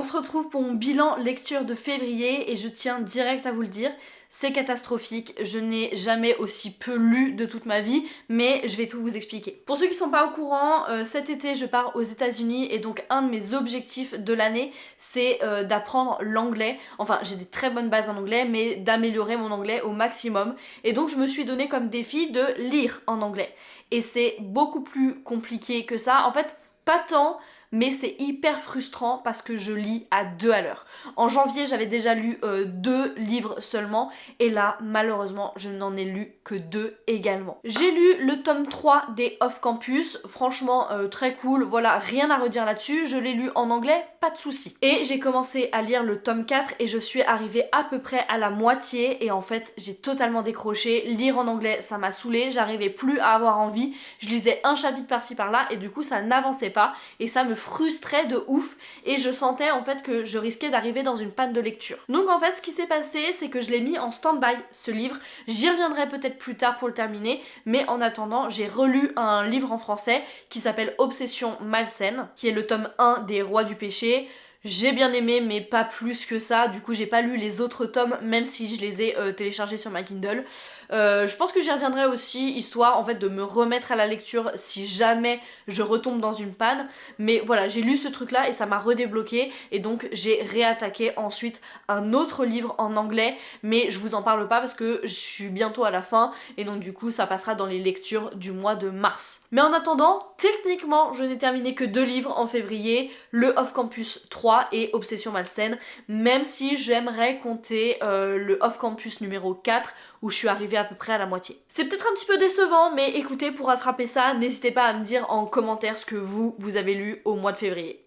on se retrouve pour mon bilan lecture de février et je tiens direct à vous le dire, c'est catastrophique, je n'ai jamais aussi peu lu de toute ma vie, mais je vais tout vous expliquer. Pour ceux qui sont pas au courant, cet été je pars aux États-Unis et donc un de mes objectifs de l'année c'est d'apprendre l'anglais. Enfin, j'ai des très bonnes bases en anglais, mais d'améliorer mon anglais au maximum. Et donc je me suis donné comme défi de lire en anglais. Et c'est beaucoup plus compliqué que ça. En fait, pas tant, mais c'est hyper frustrant parce que je lis à 2 à l'heure. En janvier, j'avais déjà lu 2 livres seulement, et là, malheureusement, je n'en ai lu que 2 également. J'ai lu le tome 3 des Off Campus, franchement très cool, voilà, rien à redire là-dessus, je l'ai lu en anglais, pas de souci. Et j'ai commencé à lire le tome 4 et je suis arrivée à peu près à la moitié, et en fait, j'ai totalement décroché. Lire en anglais, ça m'a saoulée, j'arrivais plus à avoir envie, je lisais un chapitre par-ci par-là, et du coup, ça n'avançait pas, et ça me frustrait de ouf et je sentais en fait que je risquais d'arriver dans une panne de lecture. Donc en fait ce qui s'est passé c'est que je l'ai mis en stand-by ce livre, j'y reviendrai peut-être plus tard pour le terminer, mais en attendant j'ai relu un livre en français qui s'appelle Obsession malsaine, qui est le tome 1 des Rois du péché. J'ai bien aimé mais pas plus que ça, du coup j'ai pas lu les autres tomes même si je les ai téléchargés sur ma Kindle. Je pense que j'y reviendrai aussi, histoire en fait de me remettre à la lecture si jamais je retombe dans une panne. Mais voilà, j'ai lu ce truc là et ça m'a redébloqué et donc j'ai réattaqué ensuite un autre livre en anglais, mais je vous en parle pas parce que je suis bientôt à la fin et donc du coup ça passera dans les lectures du mois de mars. Mais en attendant, techniquement je n'ai terminé que 2 livres en février, le Off Campus 3 et Obsession malsaine, même si j'aimerais compter le Off Campus numéro 4 où je suis arrivée à peu près à la moitié. C'est peut-être un petit peu décevant, mais écoutez, pour rattraper ça, n'hésitez pas à me dire en commentaire ce que vous avez lu au mois de février.